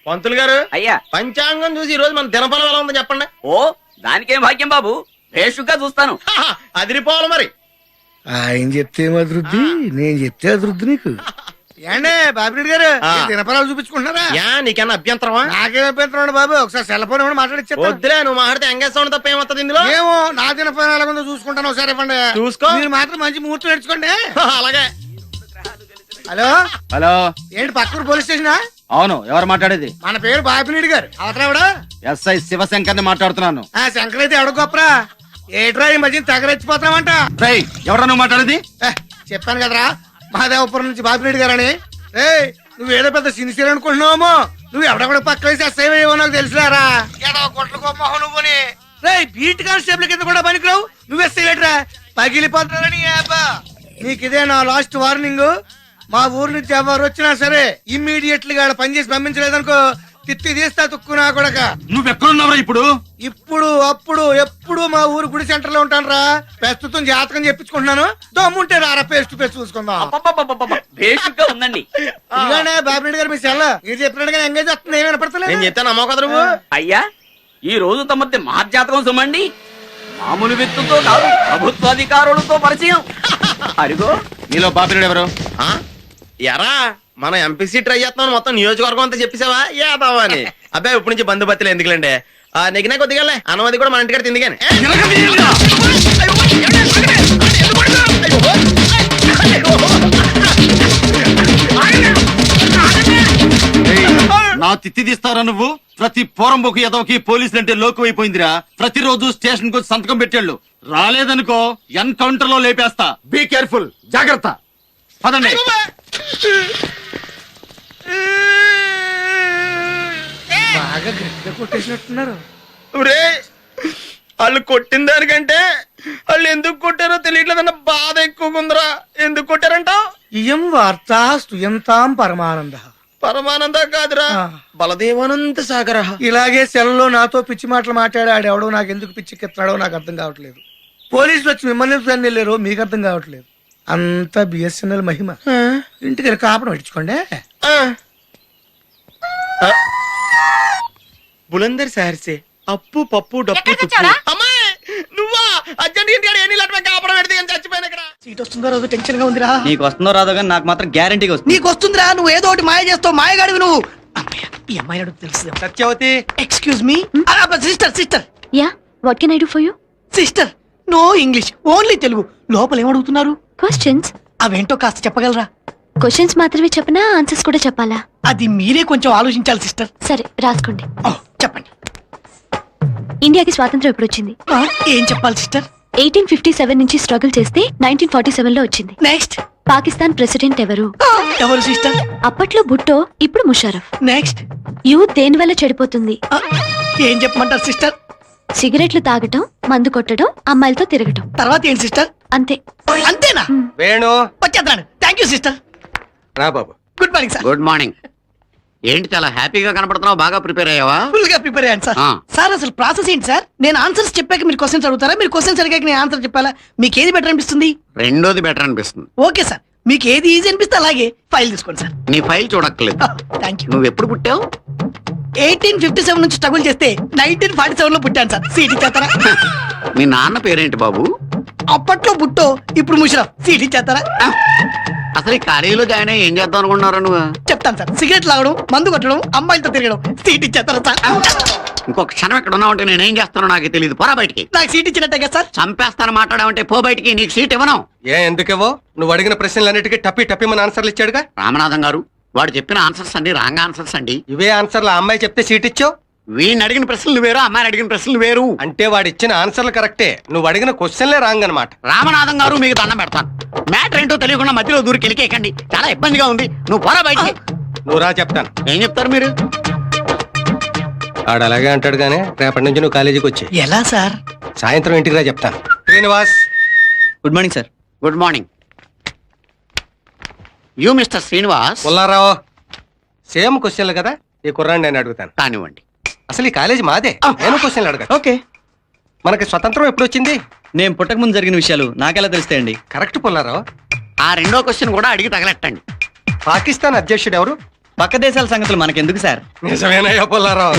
పంతులు గారు అయ్యా పంచాంగం చూసి ఈ రోజు మన దినఫలం ఎలా ఉందో చెప్పండి. ఓ దానికేం భాగ్యం బాబు, భేషుగ్గా చూస్తాను. అదిరిపోవాలి మరి. ఆయన చెప్తే అభివృద్ధి, నేను చెప్తే అభివృద్ధి నీకు. ఏండే బాబిరెడ్డి గారు దినపరాలు చూపించుకుంటున్నారా? యా నీకన్నా అభ్యంతరమా? నాకేం అభ్యంతరం బాబు, ఒకసారి సెల్ ఫోన్ ఇవ్వండి, మాట్లాడిచ్చా. వద్దులే, నువ్వు మాట్లాడితే ఎంగేజ్ సౌండ్ తప్ప ఏమవుతుంది ఇందులో? ఏమో నా దినపరం ఎలా ఉందో చూసుకుంటాను, ఒకసారి ఇవ్వండి. చూసుకో. మీరు మాత్రం మంచి ముహూర్తం నేర్చుకోండి. అలాగే. హలో హలో, ఏంటి పక్కూరు పోలీస్ స్టేషనా? అవును, ఎవరు మాట్లాడేది? మన పేరు బాపిరెడ్డి గారు. అవతరావిడ ఎస్ఐ శివశంకర్ ని మాట్లాడుతున్నాను. శంకర్ అయితే ఎవడ గొప్పరా? ఏట్రా ఈ మధ్యన తెగరెచ్చిపోతున్నామంట. రేయ్, ఎవరా నువ్వు మాట్లాడేది? చెప్పాను కదరా మహాదేవపురం నుంచి బాపిరెడ్డి గారు అని. నువ్వేదో పెద్ద సిన్సియర్ అనుకుంటున్నావేమో. నువ్వు ఎవడెక్కడ పక్క వేసి అసహ్యమో నాకు తెలుసురారా. ఏదో కొట్ల గొప్ప నువ్వుని రే బీట్ కానిస్టేబుల్ కింద కూడా పనికిరావు. నువ్వేరా పగిలిపోతున్నారని. నీకు ఇదే నా లాస్ట్ వార్నింగ్. మా ఊరు నుంచి ఎవరు వచ్చినా సరే ఇమ్మీడియట్లీ గా పనిచేసి పంపించలేదనుకో, తిత్తి తీస్తా తుక్కునా కొడక. నువ్వెక్కడున్నావురా ఇప్పుడు? ఇప్పుడు అప్పుడు ఎప్పుడు మా ఊరు గుడి సెంటర్ లో ఉంటాను రా. ప్రస్తుతం జాతకం చెప్పించుకుంటున్నాను. దమ్ముంటే రారా పేస్ట్ పేస్ట్ చూసుకుందాం. భేషుగ్గా ఉందండి. ఇలానే బాబిరెడ్డి గారు మీ సెల్ల మీరు చెప్పినట్టుగా ఎంగేజ్ వస్తుంది. ఏమైనా నేను పడతలేదు. చెప్తాను అమ్మో కదా నువ్వు. అయ్యా ఈ రోజు తమది మహర్జాతకం సుమండి. మామూలు వ్యక్తులతో కాదు, ప్రభుత్వాధికారులతో పరిచయం. అరిగో నీలో బాపిరెడ్డి ఎవరు? ఎరా మనం ఎంపీసీ ట్రై చేస్తున్నాం, మొత్తం నియోజకవర్గం అంతా చెప్పేసావా ఏదావా అని. అబ్బాయి ఇప్పటి నుంచి బంధుపత్తులు ఎందుకులేండి. నెగినా కొద్దిగా అన్నమది కూడా మన ఇంటికాడ తింది కానీ. నా తిత్తి తీస్తారా నువ్వు? ప్రతి పోరంబోకు ఎదవకి పోలీసులు అంటే లోకు అయిపోయిందిరా. ప్రతిరోజు స్టేషన్ కు సంతకం పెట్టాళ్ళు. రాలేదనుకో ఎన్కౌంటర్ లో లేపేస్తా. బీ కేర్ఫుల్, జాగ్రత్త. పదండి. బాగా గట్టిగా కొట్టేసినట్టున్నారు. వాళ్ళు కొట్టిన దానికంటే వాళ్ళు ఎందుకు కొట్టారో తెలియట్లేదన్న బాధ ఎక్కువగా ఉందిరా. ఎందుకు కొట్టారంట? ఇయం వార్త స్తుయంతాం పరమానంద. పరమానంద కాదురా, బలదేవానంద సాగర. ఇలాగే సెల్లో నాతో పిచ్చి మాటలు మాట్లాడాడు ఎవడో. నాకు ఎందుకు పిచ్చికెత్తాడో నాకు అర్థం కావట్లేదు. పోలీసులు వచ్చి మిమ్మల్ని వెళ్ళారో మీకు అర్థం కావట్లేదు. అంతా బిఎస్ఎన్ఎల్ మహిమ. ఇంటికి వెళ్ళి కాపడం పెట్టించుకోండి. బులందర్ సార్సే అప్పు పప్పు డప్పు తుప్పు. అమ్మాయి నువ్వా? అర్జెంట్ ఇంటికాడ ఎన్ని లెటర్ కాపడం పెడితే కానీ చచ్చిపోయిన ఇక్కడ. సీట్ వస్తుందో రోజు టెన్షన్ గా ఉందిరా. నీకు వస్తుందో రాదో కానీ నాకు మాత్రం గ్యారంటీగా వస్తుంది. నీకు వస్తుందిరా, నువ్వు ఏదో ఒకటి మాయ చేస్తావు. మాయగాడివి నువ్వు. అమ్మయ్య, ఈ అమ్మాయి అడుగు తెలుసు. Satyavathi excuse me. Sister sister yeah what can I do for you? Sister no English, only Telugu. లోపల ఏమడుగుతున్నారు? క్వశ్చన్స్. అవేంటో కాస్త చెప్పగలరా? క్వశ్చన్స్ మాత్రమే చెప్పనా, ఆన్సర్స్ కూడా చెప్పాలా? అది మీరే కొంచెం ఆలోచించాలి సిస్టర్. సరే రాసుకోండి. చెప్పండి. ఇండియాకి స్వాతంత్రం ఎప్పుడు వచ్చింది? ఏం చెప్పాలి సిస్టర్? 1857 నుంచి స్ట్రగుల్ చేస్తే 1947 లో వచ్చింది. నెక్స్ట్. పాకిస్తాన్ ప్రెసిడెంట్ ఎవరు? ఎవరు సిస్టర్? అప్పట్లో భుట్టో, ఇప్పుడు ముషారఫ్. నెక్స్ట్. యూత్ దేని వల్ల చెడిపోతుంది? ఏం చెప్పమంటారు సిస్టర్? సిగరెట్లు తాగటం, మందు కొట్టడం, అమ్మాయిలతో తిరగటం. తర్వాత ఏం సిస్టర్? అంతే. అంతేనా? వేణు వచ్చేద్దాను. Thank you sister. రా బాబు. Good morning sir. Good morning. ఏంటి చాలా హ్యాపీగా కనపడుతున్నావు? బాగా ప్రిపేర్ అయ్యావా? ఫుల్ గా ప్రిపేర్ అయ్యాను సార్. సార్ అసలు ప్రాసెస్ ఏంటి సార్? నేను ఆన్సర్స్ చెప్పాక మీరు క్వశ్చన్స్ అడుగుతారా? మీరు క్వశ్చన్స్ అడిగాక నేను ఆన్సర్ చెప్పాలా? మీకు ఏది బెటర్ అనిపిస్తుంది? రెండోది బెటర్ అనిపిస్తుంది. ఓకే సార్, మీకు ఏది ఈజీ అనిపిస్తే అలాగే ఫైల్ తీసుకోండి సార్. నీ ఫైల్ చూడక్కర్లేదు. Thank you. నువ్వు ఎప్పుడు పుట్టావు? 1857 నుంచి స్ట్రగుల్ చేస్తే 1947 లో పుట్టాను సార్. సీట్ ఇచ్చేస్తారా? మీ నాన్న పేరేంటి బాబు? అప్పట్లో బుట్టో, ఇప్పుడు ముషరఫ్. సీట్ ఇచ్చేస్తారా? అసలు ఈ కాలేజీలో జాయిన్ అయ్యి ఏం చేద్దాం అనుకుంటున్నారా నువ్వు? చెప్తాను సార్. సిగరెట్ లాగడం, మందు కొట్టడం, అమ్మాయిలతో తిరగడం. సీట్ ఇచ్చేస్తారా సార్? ఇంకొక క్షణం ఇక్కడ ఉన్నావంటే నేనేం చేస్తానో నాకు తెలియదు. పోరా బయటికి. నాకు సీట్ ఇచ్చినట్టే కదా సార్? చంపేస్తాను మాట్లాడావంటే పో బయటికి. నీకు సీట్ ఇవ్వను. ఎందుకేవో నువ్వు అడిగిన ప్రశ్నలన్నిటికీ టప్పి మన ఆన్సర్లు ఇచ్చాడుగా. రామనాథం గారు, వాడు చెప్పిన ఆన్సర్స్ అన్ని రాంగ్ ఆన్సర్స్ అండి. ఇవే ఆన్సర్లు ఆ అమ్మాయి చెప్తే సీట్ ఇచ్చావు. వీడిని అడిగిన ప్రశ్నలు వేరు, అమ్మాయిని అడిగిన ప్రశ్నలు వేరు. అంటే వాడు ఇచ్చిన ఆన్సర్లు కరెక్టే, నువ్వు అడిగిన క్వశ్చన్లే రాంగ్ అనమాట. రామనాథం గారు, మీకు దండం పెడతాను. మ్యాటర్ ఏంటో తెలియకుండా మధ్యలో దూరికి వెళ్ళికేకండి. చాలా ఇబ్బందిగా ఉంది. నువ్వు పోరా బయటికి. నువ్వు రా చెప్తాను. ఏం చెప్తారు మీరు? ఆడు అలాగే అంటాడు గానీ రేపటి నుంచి నువ్వు కాలేజీకి వచ్చి ఎలా సార్? సాయంత్రం ఇంటికి రా చెప్తాను. Srinivas. Good morning sir. Good morning. You mister Srinivas. Pullarao. Same క్వశ్చన్లు కదా, ఈ కుర్రాన్ని నేను అడుగుతాను. కానివ్వండి. అసలు ఈ కాలేజీ మాదే, నేను క్వశ్చన్లు అడగాను. ఓకే. మనకి స్వతంత్రం ఎప్పుడు వచ్చింది? నేను పుట్టక ముందు జరిగిన విషయాలు నాకెలా తెలుస్తాయండి? కరెక్ట్ పుల్లారావు. ఆ రెండో క్వశ్చన్ కూడా అడిగి తగలెట్టండి. పాకిస్తాన్ అధ్యక్షుడు ఎవరు? పక్క దేశాల సంగతులు మనకెందుకు సార్? నిజమేనయ్యా పుల్లారావు.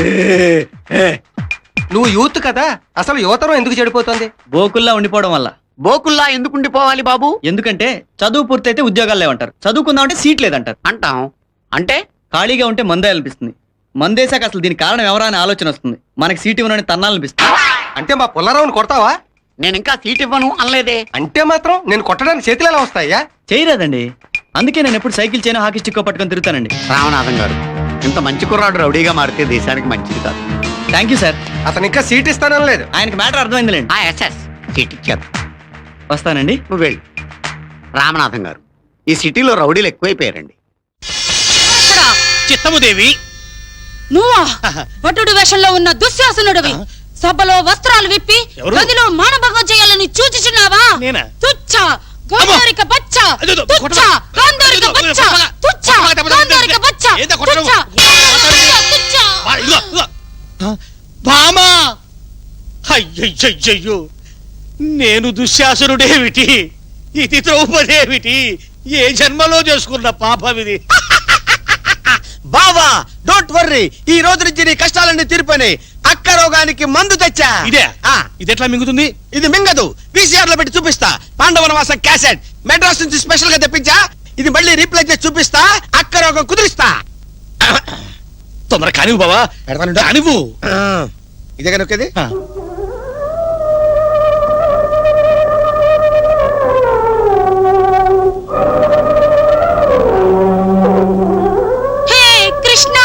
నువ్వు యూత్ కదా, అసలు యువతరం ఎందుకు చెడిపోతుంది? బోకుల్లా ఉండిపోవడం వల్ల. బోకుల్లా ఎందుకు ఉండిపోవాలి బాబు? ఎందుకంటే చదువు పూర్తయితే ఉద్యోగాలు లేవంటారు, చదువుకుందామంటే సీట్ లేదంటారు. అంటాం. అంటే ఖాళీగా ఉంటే మందే అనిపిస్తుంది. మందేశాక అసలు దీనికి కారణం ఎవరా అని ఆలోచన వస్తుంది. మనకి సీట్ ఇవ్వనని తన్నాలనిపిస్తుంది. అంటే మా పుల్లారావుని కొడతావా? నేను ఇంకా సీట్ ఇవ్వను అనలేదే. అంటే మాత్రం నేను కొట్టడానికి చేతులు ఎలా వస్తాయా? చేయరాదండి. అందుకే నేను ఎప్పుడు సైకిల్ చేయను, హాకీ స్టిక్ పట్టుకొని తిరుగుతానండి. రామనాథం గారు, ఇంత మంచి కుర్రాడు రౌడీగా మారితే దేశానికి మంచిది కాదు. Thank you sir. అతను ఇంకా సీట్ ఇస్తానని లేదు. ఆయనకి మ్యాటర్ అర్థమైందిలేండి. ఎస్ఎస్ సీట్ ఇచ్చారు. వస్తానండి. నువ్వు వెళ్ళు. రామనాథం గారు, ఈ సిటీలో రౌడీలు ఎక్కువైపోయారండి. చిత్తముదేవి, నువ్వా భటుడి వేషంలో ఉన్న దుశ్శాసనుడివి? సభలో వస్త్రాలు విప్పి గదిలో మానభంగం చేయాలని చూచుచున్నావా? తుచ్చ గాంధారిక బచ్చ, తుచ్చ గాంధారిక బచ్చ, తుచ్చ గాంధారిక బచ్చ, తుచ్చ, తుచ్చ. భామా, అయ్యయ్యయ్యో, నేను దుశ్శాసనుడేమిటి, ఇది ద్రౌపదేమిటి? ఏ జన్మలో చేసుకున్న పాపం ఇది. బావా డోంట్ వర్రీ, ఈ రోజు నుంచి నీ కష్టాలన్నీ తీరిపోయినాయి. అక్క రోగానికి మందు తెచ్చా. ఇదే ఇది ఎట్లా మింగుతుంది? ఇది మింగదు, VCR లో పెట్టి చూపిస్తా. పాండవనవాసం క్యాసెట్ మెడ్రాస్ నుంచి స్పెషల్ గా తెప్పించా. ఇది మళ్ళీ రీప్లే చేసి చూపిస్తా. అక్క రోగం కుదిరిస్తా. తొందర కానివ్వు బావా, కానివ్వు. ఇదే కనుకది. హే కృష్ణ,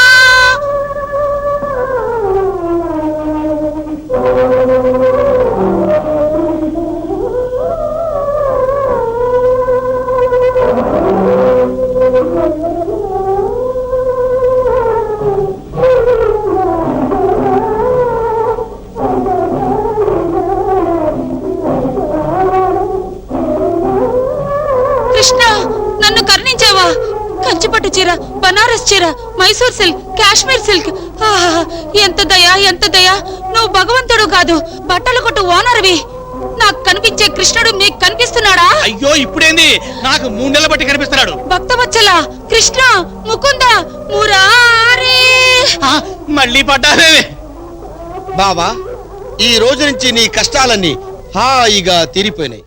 కృష్ణ, నన్ను కరుణించావా? కంచిపట్టు చీర, బనారస్ చీర, మైసూర్ సిల్క్, కాశ్మీర్ సిల్క్. ఆహా, ఎంత దయ, ఎంత దయ. నువ్వు భగవంతుడు కాదు, బట్టలు కొట్టు ఓనర్వి. నాకు కనిపించే కృష్ణుడు నీకు కనిపిస్తున్నాడా? అయ్యో, ఇప్పుడేంది? నాకు 3 నెలల బట్టి కనిపిస్తున్నాడు. భక్తవత్సల, కృష్ణ, ముకుంద, మురారి. మళ్ళీ పడ్డావే. బావా, ఈ రోజు నుంచి నీ కష్టాలన్నీ హాయిగా తీరిపోయినాయి.